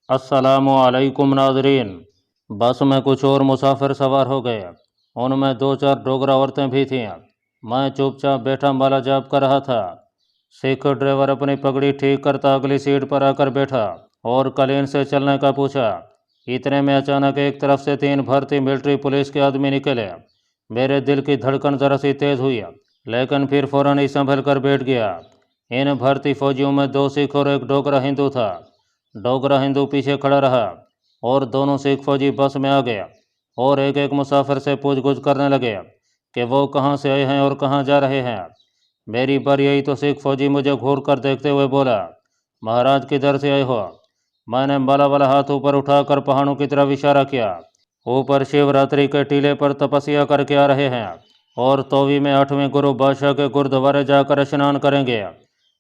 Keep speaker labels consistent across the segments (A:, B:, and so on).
A: अस्सलामुअलैकुम नाज़रीन। बस में कुछ और मुसाफिर सवार हो गए। उनमें दो चार डोगरा औरतें भी थीं। मैं चुपचाप बैठा माला जाप कर रहा था। सिख ड्राइवर अपनी पगड़ी ठीक करता अगली सीट पर आकर बैठा और कलीन से चलने का पूछा। इतने में अचानक एक तरफ से तीन भर्ती मिलिट्री पुलिस के आदमी निकले। मेरे दिल की धड़कन जरा सी तेज हुई, लेकिन फिर फौरन ही संभल कर बैठ गया। इन भर्ती फौजियों में दो सिख और एक डोगरा हिंदू था। डोगरा हिंदू पीछे खड़ा रहा और दोनों सिख फौजी बस में आ गया और एक एक मुसाफिर से पूछगछ करने लगे कि वो कहाँ से आए हैं और कहाँ जा रहे हैं। मेरी बारी आई तो सिख फौजी मुझे घूर कर देखते हुए बोला, महाराज किधर से आए हो? मैंने बाला वाला हाथ ऊपर उठाकर पहाड़ों की तरफ इशारा किया। ऊपर शिवरात्रि के टीले पर तपस्या करके आ रहे हैं और तोवी में 8वें गुरु बादशाह के गुरुद्वारे जाकर स्नान करेंगे।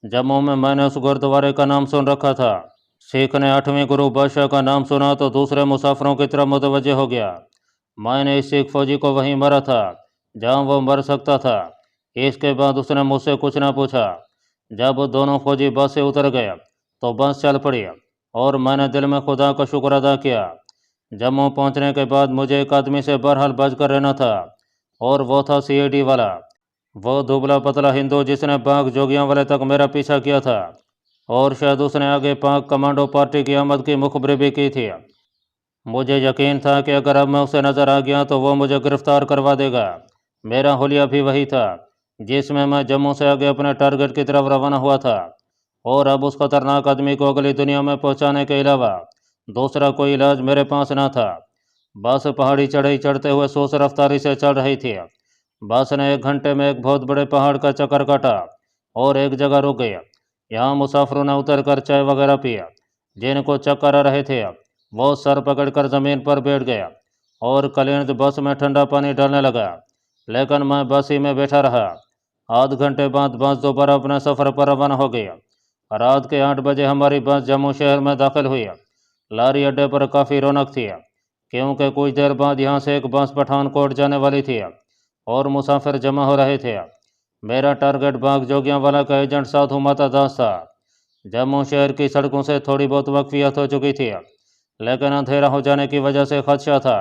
A: जम्मू में मैंने उस गुरुद्वारे का नाम सुन रखा था। सिख ने 8वें गुरु बादशाह का नाम सुना तो दूसरे मुसाफिरों की तरफ मुतवज्जे हो गया। मैंने इस सिख फौजी को वहीं मरा था जहां वो मर सकता था। इसके बाद उसने मुझसे कुछ ना पूछा। जब दोनों फौजी बस से उतर गए तो बस चल पड़ी और मैंने दिल में खुदा का शुक्र अदा किया। जम्मू पहुंचने के बाद मुझे एक आदमी से बहरहाल बचकर रहना था और वो था सीआईडी वाला। वो दुबला पतला हिंदू जिसने बाघ जोगियां वाले तक मेरा पीछा किया था और शायद उसने आगे पाक कमांडो पार्टी की आमद की मुखबरी भी की थी। मुझे यकीन था कि अगर अब मैं उसे नज़र आ गया तो वो मुझे गिरफ्तार करवा देगा। मेरा हुलिया भी वही था जिसमें मैं जम्मू से आगे अपने टारगेट की तरफ रवाना हुआ था। और अब उस खतरनाक आदमी को अगली दुनिया में पहुंचाने के अलावा दूसरा कोई इलाज मेरे पास ना था। बस पहाड़ी चढ़ाई चढ़ते हुए सोच रफ्तारी से चल रही थी। बस ने 1 घंटे में एक बहुत बड़े पहाड़ का चक्कर काटा और एक जगह रुक गया। यहाँ मुसाफिरों ने उतर कर चाय वगैरह पिया। जिनको चक्कर आ रहे थे वो सर पकड़कर ज़मीन पर बैठ गया और कलिंद बस में ठंडा पानी डालने लगा, लेकिन मैं बस ही में बैठा रहा। आध घंटे बाद बस दोबारा अपने सफ़र पर रवाना हो गई। रात के 8 बजे हमारी बस जम्मू शहर में दाखिल हुई। लारी अड्डे पर काफ़ी रौनक थी क्योंकि कुछ देर बाद यहाँ से एक बस पठानकोट जाने वाली थी और मुसाफिर जमा हो रहे थे। मेरा टारगेट बाग जोगियां वाला का एजेंट साधु माता दास था। जम्मू शहर की सड़कों से थोड़ी बहुत वाकफियत हो चुकी थी, लेकिन अंधेरा हो जाने की वजह से खदशा था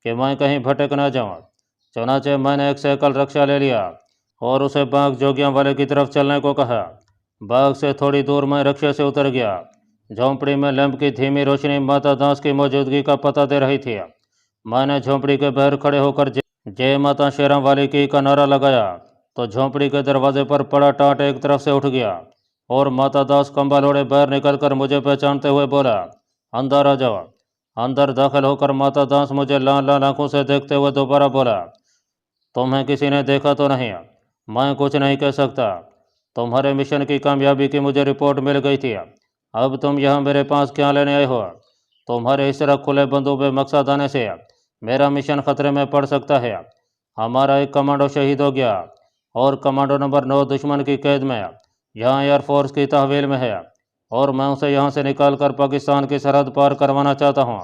A: कि मैं कहीं भटक ना जाऊं। चुनाचे मैंने एक साइकिल रिक्शा ले लिया और उसे बाग जोगियां वाले की तरफ चलने को कहा। बाग से थोड़ी दूर मैं रिक्शे से उतर गया। झोंपड़ी में लैंप की धीमी रोशनी माता दास की मौजूदगी का पता दे रही थी। मैंने झोंपड़ी के बाहर खड़े होकर जय माता शेरा वाली की का नारा लगाया तो झोंपड़ी के दरवाजे पर पड़ा टाट एक तरफ से उठ गया और माता दास कंबल ओढ़े बाहर निकलकर मुझे पहचानते हुए बोला, अंदर आ जाओ। अंदर दाखिल होकर माता दास मुझे लाल लाल आंखों से देखते हुए दोबारा बोला, तुम्हें किसी ने देखा तो नहीं? मैं कुछ नहीं कह सकता। तुम्हारे मिशन की कामयाबी की मुझे रिपोर्ट मिल गई थी। अब तुम यहाँ मेरे पास क्या लेने आए हो? तुम्हारे इस तरह खुले बंदूक में मकसद आने से मेरा मिशन खतरे में पड़ सकता है। हमारा एक कमांडो शहीद हो गया और कमांडो नंबर 9 दुश्मन की कैद में यहाँ एयरफोर्स की तहवील में है और मैं उसे यहाँ से निकाल कर पाकिस्तान की सरहद पार करवाना चाहता हूँ।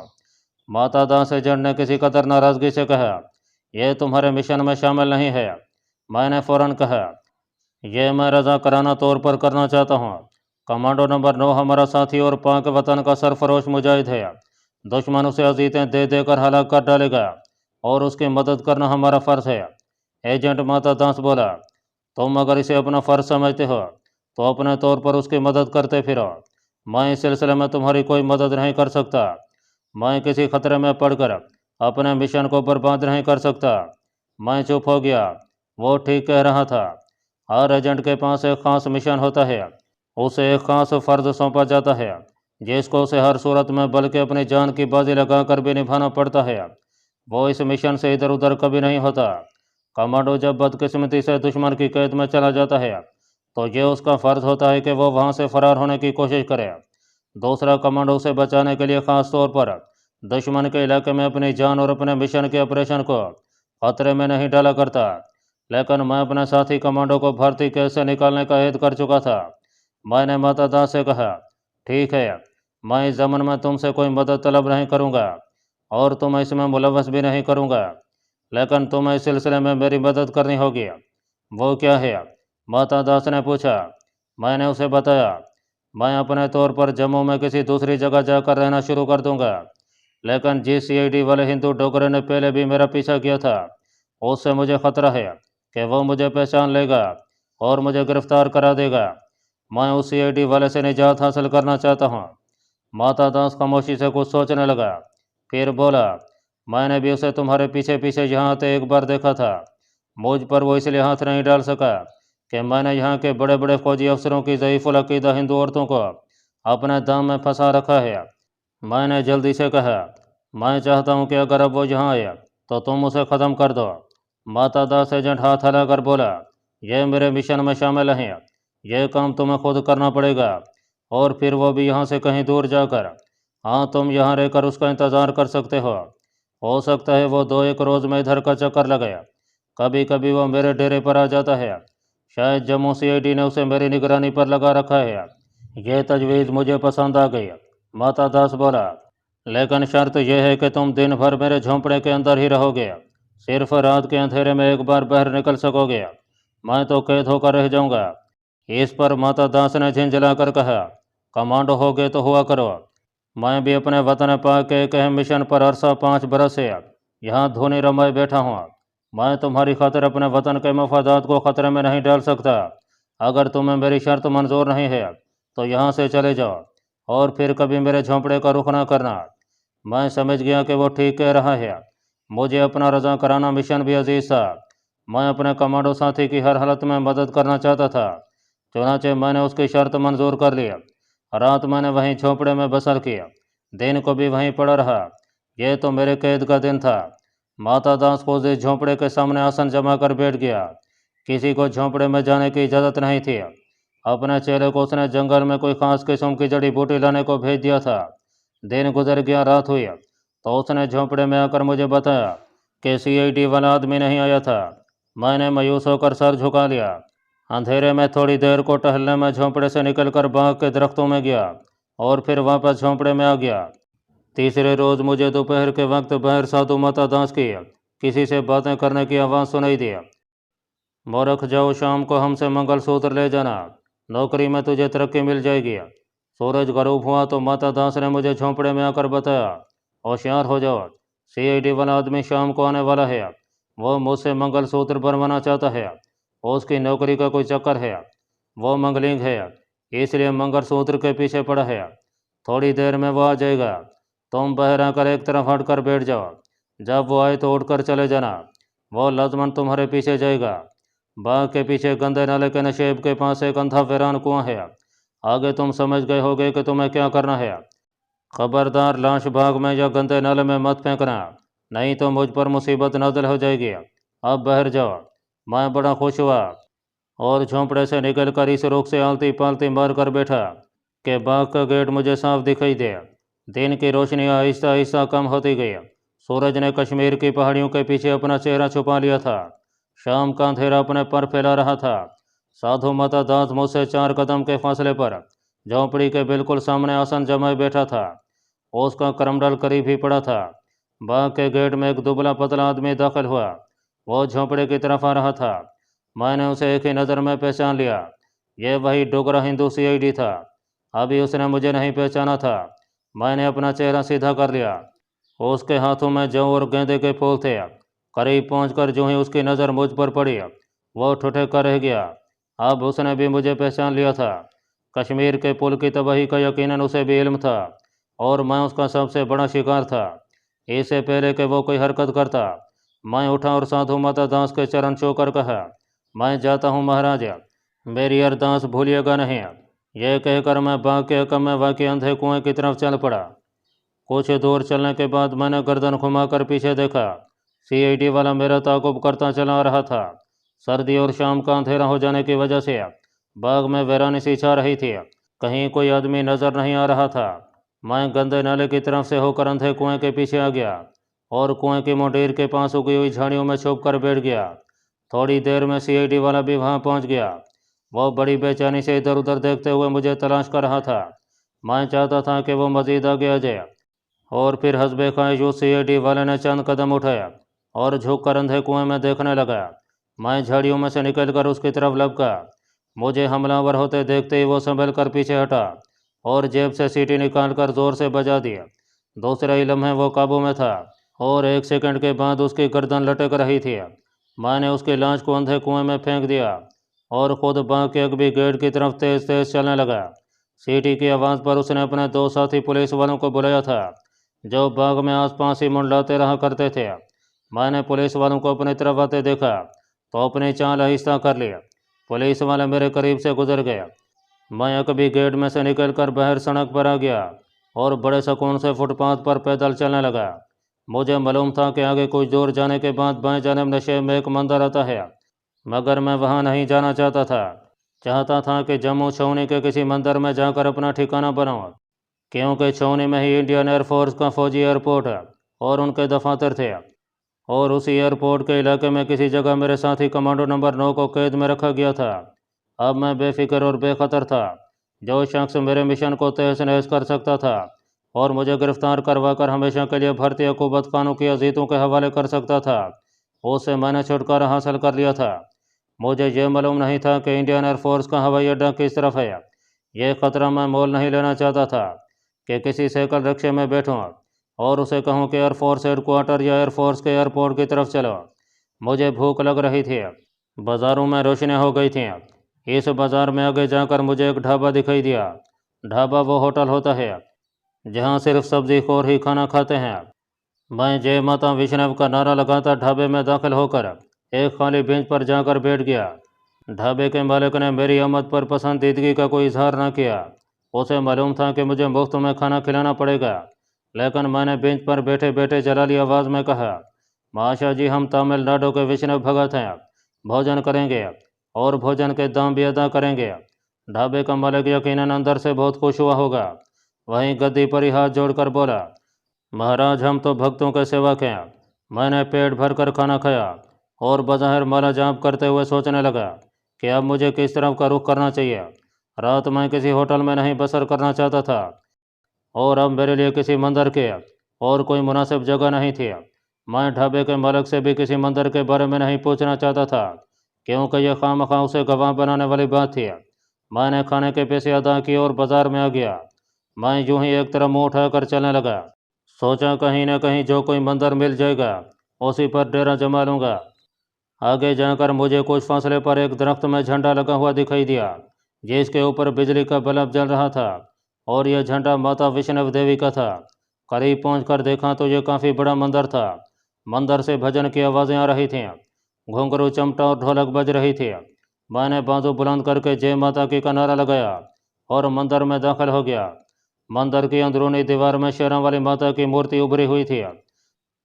A: माता दास एजेंट ने किसी कदर नाराज़गी से कहा, यह तुम्हारे मिशन में शामिल नहीं है। मैंने फ़ौरन कहा, यह मैं रज़ाकाराना तौर पर करना चाहता हूँ। कमांडो नंबर 9 हमारा साथी और पाक वतन का सरफरोश मुजाहिद है। दुश्मन उसे अजीतें दे देकर हलाक कर डालेगा और उसकी मदद करना हमारा फ़र्ज़ है। एजेंट माता दास बोला, तुम अगर इसे अपना फ़र्ज समझते हो तो अपने तौर पर उसकी मदद करते फिरो। मैं इस सिलसिले में तुम्हारी कोई मदद नहीं कर सकता। मैं किसी खतरे में पड़कर अपने मिशन को बर्बाद नहीं कर सकता। मैं चुप हो गया। वो ठीक कह रहा था। हर एजेंट के पास एक ख़ास मिशन होता है। उसे एक ख़ास फ़र्ज सौंपा जाता है जिसको उसे हर सूरत में बल्कि अपनी जान की बाजी लगाकर भी निभाना पड़ता है। वो इस मिशन से इधर उधर कभी नहीं होता। कमांडो जब बदकिस्मती से दुश्मन की कैद में चला जाता है तो ये उसका फ़र्ज होता है कि वो वहाँ से फ़रार होने की कोशिश करे। दूसरा कमांडो उसे बचाने के लिए ख़ास तौर पर दुश्मन के इलाके में अपनी जान और अपने मिशन के ऑपरेशन को खतरे में नहीं डाला करता। लेकिन मैं अपने साथी कमांडो को भर्ती कैद से निकालने का ऐद कर चुका था। मैंने माता दास से कहा, ठीक है, मैं इस ज़मन में तुमसे कोई मदद तलब नहीं करूँगा और तुम इसमें मुलव्वस भी नहीं करूँगा, लेकिन तुम्हें इस सिलसिले में मेरी मदद करनी होगी। वो क्या है? माता दास ने पूछा। मैंने उसे बताया, मैं अपने तौर पर जम्मू में किसी दूसरी जगह जाकर रहना शुरू कर दूंगा। लेकिन जिस सीआईडी वाले हिंदू डोगरे ने पहले भी मेरा पीछा किया था, उससे मुझे खतरा है कि वो मुझे पहचान लेगा और मुझे गिरफ्तार करा देगा। मैं उस सीआईडी वाले से निजात हासिल करना चाहता हूँ। माता दास खामोशी से कुछ सोचने लगा, फिर बोला, मैंने भी उसे तुम्हारे पीछे पीछे यहाँ आते एक बार देखा था। मुझ पर वो इसलिए हाथ नहीं डाल सका कि मैंने यहाँ के बड़े बड़े फौजी अफसरों की ज़ईफ़ुल अक़ीदा हिंदू औरतों को अपने दाम में फंसा रखा है। मैंने जल्दी से कहा, मैं चाहता हूँ कि अगर अब वो यहाँ आया तो तुम उसे ख़त्म कर दो। माता दास एजेंट हाथ हिलाकर बोला, यह मेरे मिशन में शामिल है, यह काम तुम्हें खुद करना पड़ेगा, और फिर वो भी यहाँ से कहीं दूर जाकर। हाँ, तुम यहाँ रहकर उसका इंतज़ार कर सकते हो सकता है वो 2-1 रोज़ में इधर का चक्कर लगाया। कभी कभी वो मेरे डेरे पर आ जाता है। शायद जम्मू सीआईडी ने उसे मेरी निगरानी पर लगा रखा है। यह तजवीज़ मुझे पसंद आ गई। माता दास बोला, लेकिन शर्त यह है कि तुम दिन भर मेरे झोंपड़े के अंदर ही रहोगे। सिर्फ रात के अंधेरे में एक बार बाहर निकल सकोगे। मैं तो कैद होकर रह जाऊंगा। इस पर माता दास ने झिंझलाकर कहा, कमांडो हो गए तो हुआ करो। मैं भी अपने वतन पाक के एक अहम मिशन पर अरसा 5 बरस से यहाँ धोनी रमाए बैठा हूँ। मैं तुम्हारी खातिर अपने वतन के मफादात को ख़तरे में नहीं डाल सकता। अगर तुम्हें मेरी शर्त मंजूर नहीं है तो यहाँ से चले जाओ और फिर कभी मेरे झोंपड़े का रुख ना करना। मैं समझ गया कि वो ठीक कह रहा है। मुझे अपना रजा कराना मिशन भी अजीज था। मैं अपने कमांडो साथी की हर हालत में मदद करना चाहता था। चुनाचे मैंने उसकी शर्त मंजूर कर ली। रात मैंने वहीं झोंपड़े में बसर की, दिन को भी वहीं पड़ा रहा। यह तो मेरे कैद का दिन था। माता दास को उस झोंपड़े के सामने आसन जमा कर बैठ गया। किसी को झोंपड़े में जाने की इजाज़त नहीं थी। अपने चेहरे को उसने जंगल में कोई खास किस्म की जड़ी बूटी लाने को भेज दिया था। दिन गुजर गया, रात हुई तो उसने झोंपड़े में आकर मुझे बताया कि सीआईडी वाला आदमी नहीं आया था। मैंने मायूस होकर सर झुका लिया। अंधेरे में थोड़ी देर को टहलने में झोंपड़े से निकलकर बाग के दरख्तों में गया और फिर वापस झोंपड़े में आ गया। तीसरे रोज़ मुझे दोपहर के वक्त बाहर साधु माता दास की किसी से बातें करने की आवाज़ सुनाई दी। मूर्ख, जाओ, शाम को हमसे मंगलसूत्र ले जाना, नौकरी में तुझे तरक्की मिल जाएगी। सूरज गरूब हुआ तो माता दास ने मुझे झोंपड़े में आकर बताया, होशियार हो जाओ, सीआईडी वाला आदमी शाम को आने वाला है। वो मुझसे मंगलसूत्र बनवाना चाहता है। उसकी नौकरी का कोई चक्कर है। वो मंगलिंग है, इसलिए मंगलसूत्र के पीछे पड़ा है। थोड़ी देर में वो आ जाएगा। तुम बाहर आकर एक तरफ हट कर बैठ जाओ। जब वो आए तो उठकर चले जाना। वो लाजमन तुम्हारे पीछे जाएगा। बाग के पीछे गंदे नाले के नशेब के पास एक अंधा वीरान कुआं है। आगे तुम समझ गए होगे कि तुम्हें क्या करना है। खबरदार, लाश बाग में या गंदे नाले में मत फेंकना, नहीं तो मुझ पर मुसीबत नाज़िल हो जाएगी। अब बाहर जाओ। मैं बड़ा खुश हुआ और झोंपड़े से निकलकर इस रुख से आलती पालती मार कर बैठा कि बाग का गेट मुझे साफ दिखाई दे। दिन की रोशनी आहिस्ता आहिस्ता कम होती गई। सूरज ने कश्मीर की पहाड़ियों के पीछे अपना चेहरा छुपा लिया था। शाम का अंधेरा अपने पर फैला रहा था। साधु माता दास मुझसे 4 कदम के फासले पर झोंपड़ी के बिल्कुल सामने आसन जमाए बैठा था। उसका करमडल करीब ही पड़ा था। बाग के गेट में एक दुबला पतला आदमी दाखिल हुआ। वो झोंपड़े की तरफ आ रहा था। मैंने उसे एक ही नज़र में पहचान लिया। यह वही डोगरा हिंदू सीआईडी था। अभी उसने मुझे नहीं पहचाना था। मैंने अपना चेहरा सीधा कर लिया। उसके हाथों में जौ और गेंदे के फूल थे। करीब पहुंचकर जो ही उसकी नज़र मुझ पर पड़ी, वो ठुठक रह गया। अब उसने भी मुझे पहचान लिया था। कश्मीर के पुल की तबाही का यकीनन उसे भी इल्म था और मैं उसका सबसे बड़ा शिकार था। इससे पहले कि वो कोई हरकत करता, मैं उठा और साधु माता दास के चरण छूकर कहा, मैं जाता हूँ महाराज, मेरी अरदास भूलिएगा नहीं। यह कहकर मैं बाग के हकम में वाक़ई अंधे कुएं की तरफ चल पड़ा। कुछ दूर चलने के बाद मैंने गर्दन घुमाकर पीछे देखा। सीआईडी वाला मेरा ताक़ुब करता चला आ रहा था। सर्दी और शाम का अंधेरा हो जाने की वजह से बाग में वीरानी सी छा रही थी। कहीं कोई आदमी नज़र नहीं आ रहा था। मैं गंदे नाले की तरफ से होकर अंधे कुएं के पीछे आ गया और कुएं की मुंडेर के पास उगी हुई झाड़ियों में छुप कर बैठ गया। थोड़ी देर में सीआईडी वाला भी वहाँ पहुँच गया। वो बड़ी बेचैनी से इधर उधर देखते हुए मुझे तलाश कर रहा था। मैं चाहता था कि वो मज़ीद आगे आ जाए और फिर हस्बे ख्वाहिश उस सीआईडी वाले ने चंद कदम उठाया और झुक कर अंधे कुएं में देखने लगा। मैं झाड़ियों में से निकलकर उसकी तरफ लपका। मुझे हमलावर होते देखते ही वो संभल कर पीछे हटा और जेब से सीटी निकालकर ज़ोर से बजा दिया। दूसरे ही लम्हे वो काबू में था और 1 सेकंड के बाद उसकी गर्दन लटक रही थी। मैंने उसकी लाश को अंधे कुएं में फेंक दिया और खुद भाग के अगबी गेट की तरफ तेज तेज चलने लगा। सीटी की आवाज़ पर उसने अपने 2 साथी पुलिस वालों को बुलाया था, जो बाग में आसपास ही मंडलाते रहा करते थे। मैंने पुलिस वालों को अपनी तरफ आते देखा तो अपनी चाल आहिस्ता कर लिया। पुलिस वाले मेरे करीब से गुजर गए। मैं कभी गेट में से निकलकर बाहर सड़क पर आ गया और बड़े सुकून से फुटपाथ पर पैदल चलने लगा। मुझे मालूम था कि आगे कुछ दूर जाने के बाद बाएं जानिब नशे में एक मंदिर आता है, मगर मैं वहां नहीं जाना चाहता था कि जम्मू छावनी के किसी मंदिर में जाकर अपना ठिकाना बनाऊं, क्योंकि छावनी में ही इंडियन एयरफोर्स का फौजी एयरपोर्ट है और उनके दफातर थे। और उसी एयरपोर्ट के इलाके में किसी जगह मेरे साथी कमांडो नंबर 9 को कैद में रखा गया था। अब मैं बेफिक्र और बेखतर था। जो शख्स मेरे मिशन को तहस नहस कर सकता था और मुझे गिरफ्तार करवाकर हमेशा के लिए भर्ती हुकूमत खानों की अजीतों के हवाले कर सकता था, उससे मैंने छुटकारा हासिल कर लिया था। मुझे ये मालूम नहीं था कि इंडियन एयरफोर्स का हवाई अड्डा किस तरफ है। यह ख़तरा मैं मोल नहीं लेना चाहता था कि किसी साइकिल रिक्शे में बैठूं और उसे कहूं कि एयरफोर्स हेडक्वार्टर या एयरफोर्स के एयरपोर्ट की तरफ चलो। मुझे भूख लग रही थी। बाज़ारों में रोशनियां हो गई थीं। इस बाज़ार में आगे जाकर मुझे एक ढाबा दिखाई दिया। ढाबा वो होटल होता है जहां सिर्फ सब्जी खोर ही खाना खाते हैं। मैं जय माता वैष्णव का नारा लगाता ढाबे में दाखिल होकर एक खाली बेंच पर जाकर बैठ गया। ढाबे के मालिक ने मेरी आमद पर पसंदीदगी का कोई इजहार न किया। उसे मालूम था कि मुझे मुफ्त में खाना खिलाना पड़ेगा, लेकिन मैंने बेंच पर बैठे बैठे जलाली आवाज़ में कहा, महाशय जी, हम तमिलनाडु के वैष्णव भगत हैं, भोजन करेंगे और भोजन के दाम भी अदा करेंगे। ढाबे का मालिक यकीनन अंदर से बहुत खुश हुआ होगा। वहीं गद्दी पर ही हाथ जोड़कर बोला, महाराज, हम तो भक्तों के सेवक हैं। मैंने पेट भर कर खाना खाया और बज़ाहिर माला जाप करते हुए सोचने लगा कि अब मुझे किस तरफ का रुख करना चाहिए। रात मैं किसी होटल में नहीं बसर करना चाहता था और अब मेरे लिए किसी मंदिर के और कोई मुनासिब जगह नहीं थी। मैं ढाबे के मालिक से भी किसी मंदिर के बारे में नहीं पूछना चाहता था, क्योंकि यह खामखा उसे गवाह बनाने वाली बात थी। मैंने खाने के पैसे अदा किए और बाजार में आ गया। मैं यूं ही एक तरफ मुँह उठाकर चलने लगा। सोचा कहीं न कहीं जो कोई मंदिर मिल जाएगा उसी पर डेरा जमा लूँगा। आगे जाकर मुझे कुछ फासले पर एक दरख्त में झंडा लगा हुआ दिखाई दिया, जिसके ऊपर बिजली का बल्ब जल रहा था और यह झंडा माता वैष्णव देवी का था। करीब पहुंचकर देखा तो यह काफ़ी बड़ा मंदिर था। मंदिर से भजन की आवाज़ें आ रही थीं, घुंघरू चमटा और ढोलक बज रही थी। मैंने बाजू बुलंद करके जय माता की का नारा लगाया और मंदिर में दाखिल हो गया। मंदिर की अंदरूनी दीवार में शेरों वाली माता की मूर्ति उभरी हुई थी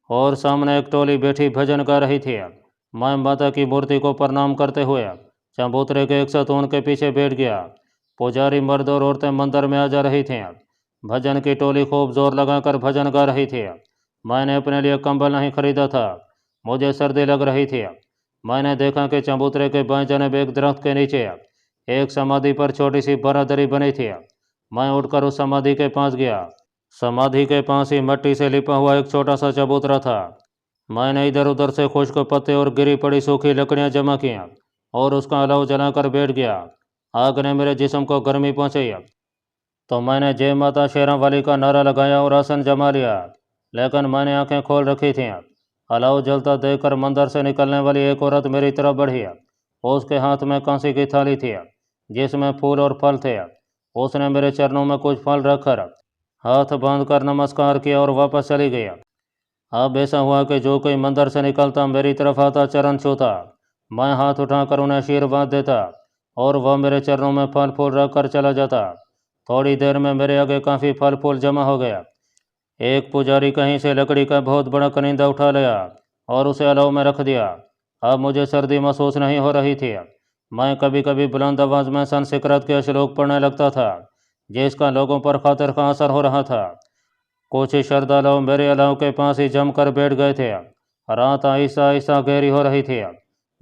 A: और सामने एक टोली बैठी भजन गा रही थी। मैं माता की मूर्ति को प्रणाम करते हुए चबूतरे के एक सतून के पीछे बैठ गया। पुजारी मर्द और औरतें मंदिर में आ जा रही थीं। भजन की टोली खूब जोर लगाकर भजन गा रही थी। मैंने अपने लिए कंबल नहीं खरीदा था, मुझे सर्दी लग रही थी। मैंने देखा कि चबूतरे के बाएं जानिब एक दरख्त के नीचे एक समाधि पर छोटी सी बारादरी बनी थी। मैं उठकर उस समाधि के पास गया। समाधि के पास ही मिट्टी से लिपा हुआ एक छोटा सा चबूतरा था। मैंने इधर उधर से खुश्क पत्ते और गिरी पड़ी सूखी लकड़ियां जमा की और उसका अलाव जलाकर बैठ गया। आग ने मेरे जिस्म को गर्मी पहुंचाई तो मैंने जय माता शेरां वाली का नारा लगाया और आसन जमा लिया, लेकिन मैंने आंखें खोल रखी थीं। अलाव जलता देखकर मंदिर से निकलने वाली एक औरत मेरी तरफ बढ़ी। उसके हाथ में कांसी की थाली थी जिसमें फूल और फल थे। उसने मेरे चरणों में कुछ फल रखकर हाथ बांधकर नमस्कार किया और वापस चली गई। अब ऐसा हुआ कि जो कोई मंदिर से निकलता मेरी तरफ आता, चरण छूता, मैं हाथ उठाकर उन्हें आशीर्वाद देता और वह मेरे चरणों में फल फूल रख कर चला जाता। थोड़ी देर में मेरे आगे काफ़ी फल फूल जमा हो गया। एक पुजारी कहीं से लकड़ी का बहुत बड़ा कनिंदा उठा लाया और उसे अलाव में रख दिया। अब मुझे सर्दी महसूस नहीं हो रही थी। मैं कभी कभी बुलंद आवाज़ में संस्कृत के श्लोक पढ़ने लगता था, जिसका लोगों पर खातिर का असर हो रहा था। कुछ श्रद्धालु मेरे अलाव के पास ही जमकर बैठ गए थे। रात आहिस्ता आहिस्ता गहरी हो रही थी।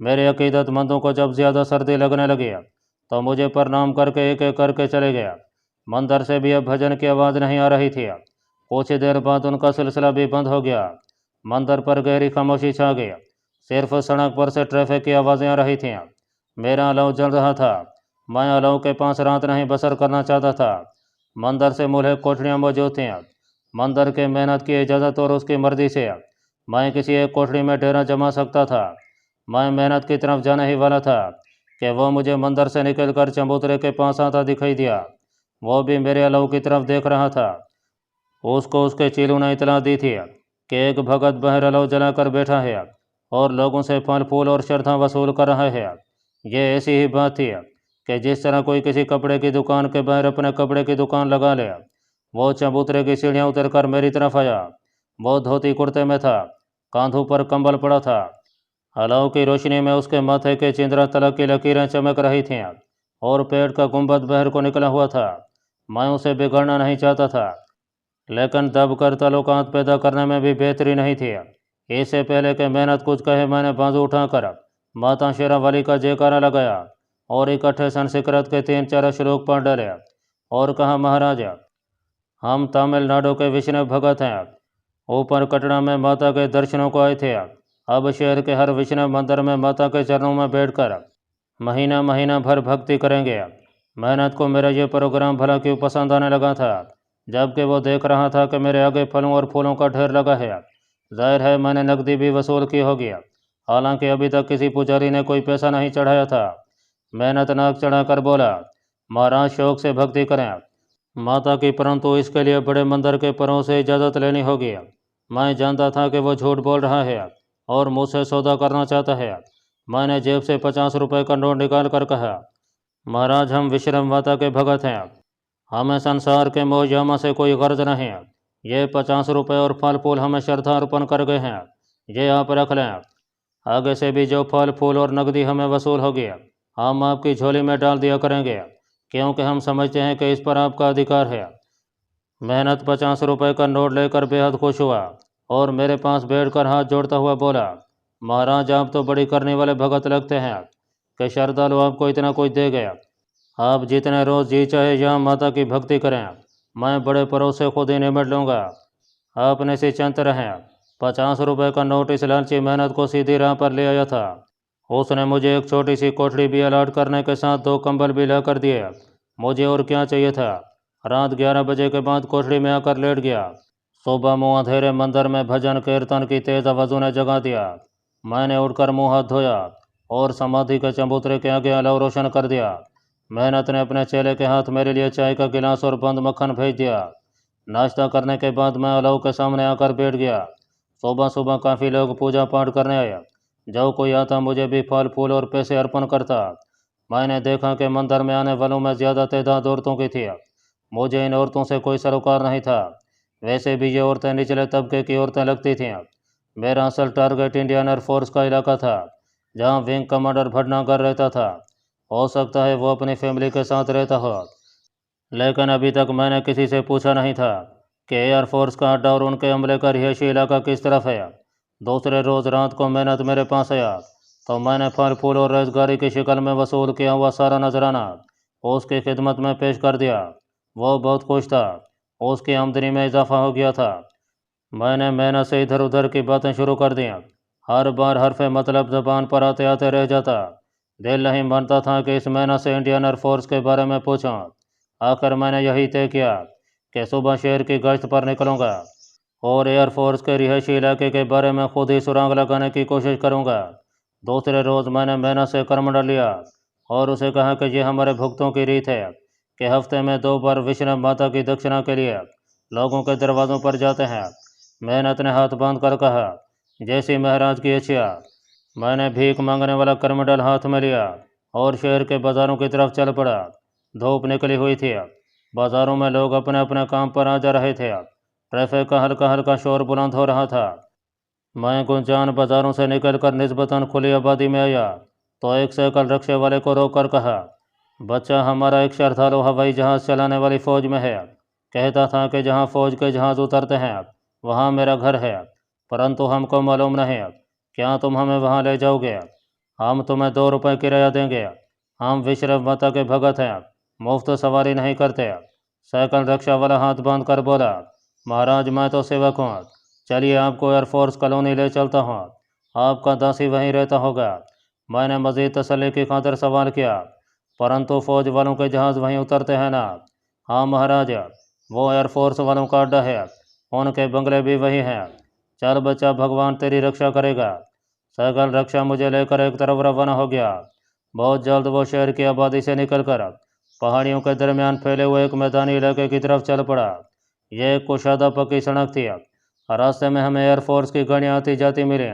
A: मेरे अकीदतमंदों को जब ज़्यादा सर्दी लगने लगी तो मुझे प्रणाम करके एक एक करके चले गया। मंदिर से भी अब भजन की आवाज़ नहीं आ रही थी। कुछ देर बाद उनका सिलसिला भी बंद हो गया। मंदिर पर गहरी खामोशी छा गई। सिर्फ सड़क पर से ट्रैफिक की आवाज़ें आ रही थीं। मेरा अलाव जल रहा था। मैं अलाव के पास रात नहीं बसर करना चाहता था। मंदिर से मूल्य कोठरियाँ मौजूद थीं। मंदिर के मेहनत की इजाज़त और उसकी मर्जी से मैं किसी एक कोठरी में डेरा जमा सकता था। मैं मेहनत की तरफ जाने ही वाला था कि वो मुझे मंदिर से निकलकर चबूतरे के पास आता दिखाई दिया। वो भी मेरे अलाव की तरफ देख रहा था। उसको उसके चेलों ने इतला दी थी कि एक भगत बहर अलाव जलाकर बैठा है और लोगों से फल फूल और श्रद्धा वसूल कर रहा है। ये ऐसी ही बात थी कि जिस तरह कोई किसी कपड़े की दुकान के बाहर अपने कपड़े की दुकान लगा ले। वो चबूतरे की सीढ़ियाँ उतरकर मेरी तरफ आया। वो धोती कुर्ते में था, कांधों पर कंबल पड़ा था। अलाव की रोशनी में उसके माथे के चिंद्रा तलक की लकीरें चमक रही थीं और पेट का गुंबद बहर को निकला हुआ था। मैं उसे बिगड़ना नहीं चाहता था, लेकिन दबकर ताल्लुकात पैदा करने में भी बेहतरी नहीं थी। इससे पहले कि मेहनत कुछ कहे, मैंने बाजू उठाकर माता शेरावाली का जयकारा लगाया और इकट्ठे संस्कृत के 3-4 श्लोक पढ़ डाले और कहा, महाराज, हम तमिलनाडु के विष्णु भगत हैं। ऊपर कटरा में माता के दर्शनों को आए थे। अब शहर के हर विष्णु मंदिर में माता के चरणों में बैठकर महीना महीना भर भक्ति करेंगे। मेहनत को मेरा ये प्रोग्राम भला क्यों पसंद आने लगा था, जबकि वो देख रहा था कि मेरे आगे फलों और फूलों का ढेर लगा है। जाहिर है मैंने नकदी भी वसूल की होगी, हालांकि अभी तक किसी पुजारी ने कोई पैसा नहीं चढ़ाया था। मेहनत नाक चढ़ाकर बोला, महाराज, शौक से भक्ति करें माता की, परंतु इसके लिए बड़े मंदिर के परों से इजाज़त लेनी होगी। मैं जानता था कि वो झूठ बोल रहा है और मुझसे सौदा करना चाहता है। मैंने जेब से 50 रुपये का नोट निकाल कर कहा, महाराज, हम विश्रम माता के भगत हैं। हमें संसार के मोहजामा से कोई गर्ज नहीं। ये 50 रुपये और फल फूल हमें श्रद्धा अर्पण कर गए हैं, ये आप रख लें। आगे से भी जो फल फूल और नकदी हमें वसूल होगी हम आपकी झोली में डाल दिया करेंगे, क्योंकि हम समझते हैं कि इस पर आपका अधिकार है। मेहनत 50 रुपये का नोट लेकर बेहद खुश हुआ और मेरे पास बैठकर हाथ जोड़ता हुआ बोला, महाराज, आप तो बड़ी करने वाले भगत लगते हैं कि श्रद्धालु आपको इतना कुछ दे गया। आप जितने रोज़ जी चाहे यहाँ माता की भक्ति करें, मैं बड़े परों से खुद ही निमट लूँगा। आप निश्चिंत रहें। 50 रुपये का नोट इस लालची मेहनत को सीधी राह पर ले आया था। उसने मुझे एक छोटी सी कोठरी भी अलॉट करने के साथ 2 कंबल भी ला कर दिए। मुझे और क्या चाहिए था। रात 11 बजे के बाद कोठरी में आकर लेट गया। सुबह मुँह अंधेरे मंदिर में भजन कीर्तन की तेज आवाज़ों ने जगा दिया। मैंने उठकर मुँह हाथ धोया और समाधि के चबूतरे के आगे अलाव रोशन कर दिया। मेहनत ने अपने चेले के हाथ मेरे लिए चाय का गिलास और बंद मक्खन भेज दिया। नाश्ता करने के बाद मैं अलाव के सामने आकर बैठ गया। सुबह सुबह काफ़ी लोग पूजा पाठ करने आए। जो कोई आता मुझे भी फल फूल और पैसे अर्पण करता। मैंने देखा कि मंदिर में आने वालों में ज़्यादा तादाद औरतों की थी। मुझे इन औरतों से कोई सरोकार नहीं था। वैसे भी ये औरतें निचले तबके की औरतें लगती थीं। मेरा असल टारगेट इंडियन एयरफोर्स का इलाका था, जहाँ विंग कमांडर भटनागर रहता था। हो सकता है वो अपनी फैमिली के साथ रहता हो, लेकिन अभी तक मैंने किसी से पूछा नहीं था कि एयरफोर्स का अड्डा और उनके अमले का रिहायशी इलाका किस तरफ है। दूसरे रोज़ रात को मेहनत मेरे पास आया तो मैंने फल फूल और रोजगारी की शक्ल में वसूल किया हुआ सारा नजराना उसकी खिदमत में पेश कर दिया। वो बहुत खुश था। उसकी आमदनी में इजाफा हो गया था। मैंने मेहनत से इधर उधर की बातें शुरू कर दी। हर बार हरफ मतलब ज़बान पर आते आते रह जाता। दिल नहीं मानता था कि इस मेहनत से इंडियन एयरफोर्स के बारे में पूछूं। आखिर मैंने यही तय किया कि सुबह शहर की गश्त पर निकलूँगा और एयरफोर्स के रिहायशी इलाके के बारे में खुद ही सुराग लगाने की कोशिश करूँगा। दूसरे रोज़ मैंने मेहनत से करमंडल लिया और उसे कहा कि ये हमारे भक्तों की रीत है कि हफ्ते में 2 बार विष्णु माता की दक्षिणा के लिए लोगों के दरवाज़ों पर जाते हैं। मेहनत ने हाथ बांध कर कहा, जैसी महाराज की इच्छा। मैंने भीख मांगने वाला करमंडल हाथ में लिया और शहर के बाज़ारों की तरफ चल पड़ा। धूप निकली हुई थी। बाज़ारों में लोग अपने अपने काम पर आ जा रहे थे। ट्रैफिक का हल्का हल्का शोर बुलंद हो रहा था। मैं गुंजान बाज़ारों से निकलकर निस्बतन खुली आबादी में आया तो एक साइकिल रिक्शे वाले को रोक कर कहा, बच्चा, हमारा एक श्रद्धालु हवाई जहाज़ चलाने वाली फ़ौज में है। कहता था कि जहाँ फ़ौज के जहाज़ उतरते हैं वहाँ मेरा घर है, परंतु हमको मालूम नहीं। क्या तुम हमें वहाँ ले जाओगे? हम तुम्हें 2 रुपये किराया देंगे। हम विश्व माता के भगत हैं, मुफ्त सवारी नहीं करते। साइकिल रिक्शा वाला हाथ बांध कर बोला, महाराज, मैं तो सेवक हूँ। चलिए आपको एयरफोर्स कॉलोनी ले चलता हूँ। आपका दासी वहीं रहता होगा। मैंने मज़ीद तसल्ली की खातिर सवाल किया, परंतु फ़ौज वालों के जहाज़ वहीं उतरते हैं ना? हाँ महाराज, वो एयरफोर्स वालों का अड्डा है, उनके बंगले भी वही हैं। चल बच्चा, भगवान तेरी रक्षा करेगा। सकल रक्षा मुझे लेकर एक तरफ रवाना हो गया। बहुत जल्द वो शहर की आबादी से निकलकर पहाड़ियों के दरमियान फैले हुए एक मैदानी इलाके की तरफ चल पड़ा। यह एक कुशादा पक्की सड़क थी। रास्ते में हमें एयरफोर्स की गाड़ियाँ आती जाती मिली,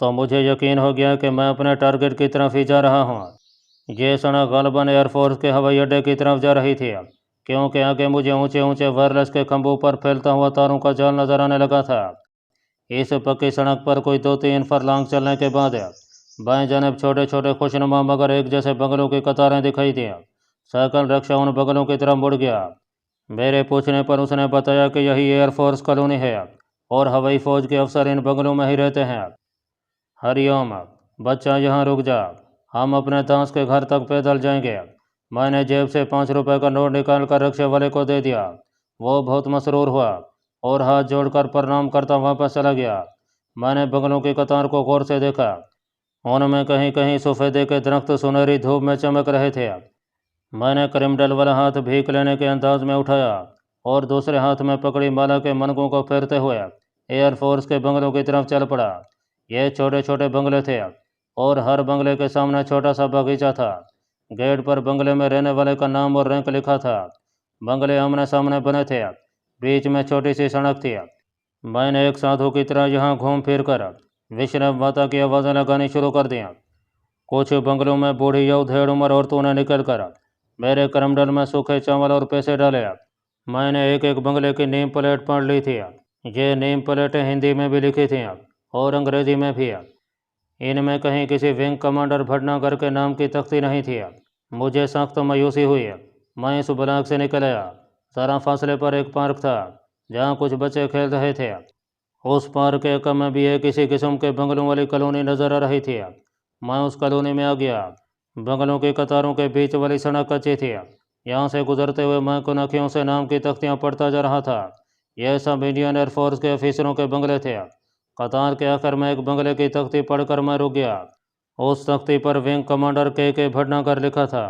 A: तो मुझे यकीन हो गया कि मैं अपने टारगेट की तरफ ही जा रहा हूँ। ये सड़क गालबन एयरफोर्स के हवाई अड्डे की तरफ जा रही थी, क्योंकि आगे मुझे ऊंचे ऊंचे वायरलेस के खंभों पर फैलता हुआ तारों का जाल नजर आने लगा था। इस पक्की सड़क पर कोई 2-3 फरलांग चलने के बाद बाएं जानिब छोटे छोटे खुशनुमा मगर एक जैसे बंगलों की कतारें दिखाई दी। सकल रक्षा उन बंगलों की तरफ मुड़ गया। मेरे पूछने पर उसने बताया कि यही एयरफोर्स कॉलोनी है और हवाई फौज के अफसर इन बंगलों में ही रहते हैं। हरिओम, बच्चा यहाँ रुक जा, हम अपने दास के घर तक पैदल जाएंगे। मैंने जेब से 5 रुपए का नोट निकाल कर रिक्शे वाले को दे दिया। वो बहुत मसरूर हुआ और हाथ जोड़कर प्रणाम करता वापस चला गया। मैंने बंगलों की कतार को गौर से देखा। उनमें कहीं कहीं सफ़ेदे के दरख्त सुनहरी धूप में चमक रहे थे। मैंने क्रिमडल वाला हाथ भीख लेने के अंदाज में उठाया और दूसरे हाथ में पकड़ी माला के मनकों को फेरते हुए एयरफोर्स के बंगलों की तरफ चल पड़ा। ये छोटे छोटे बंगले थे और हर बंगले के सामने छोटा सा बगीचा था। गेट पर बंगले में रहने वाले का नाम और रैंक लिखा था। बंगले आमने सामने बने थे, बीच में छोटी सी सड़क थी। मैंने एक साधु की तरह यहाँ घूम फिर कर विश्राम माता की आवाज़ें लगानी शुरू कर दी। कुछ बंगलों में बूढ़ी या उधेड़ उम्र औरतों ने निकल कर मेरे करमडल में सूखे चावल और पैसे डाले। मैंने एक एक बंगले की नेम प्लेट पढ़ ली थी। ये नेम प्लेटें हिंदी में भी लिखी थी और अंग्रेजी में भी। इनमें कहीं किसी विंग कमांडर भटनागर के नाम की तख्ती नहीं थी। मुझे सख्त मायूसी हुई। मैं इस ब्लॉक से निकल आया। जरा फासले पर एक पार्क था जहाँ कुछ बच्चे खेल रहे थे। उस पार्क के कम में भी एक किसी किस्म के बंगलों वाली कॉलोनी नजर आ रही थी। मैं उस कॉलोनी में आ गया। बंगलों की कतारों के बीच वाली सड़क कच्ची थी। यहाँ से गुजरते हुए मैं कुनखियों से नाम की तख्तियाँ पढ़ता जा रहा था। यह सब इंडियन एयरफोर्स के ऑफिसरों के बंगले थे। कतार के आखिर में एक बंगले की तख्ती पढ़कर मैं रुक गया। उस तख्ती पर विंग कमांडर के भटनागर लिखा था।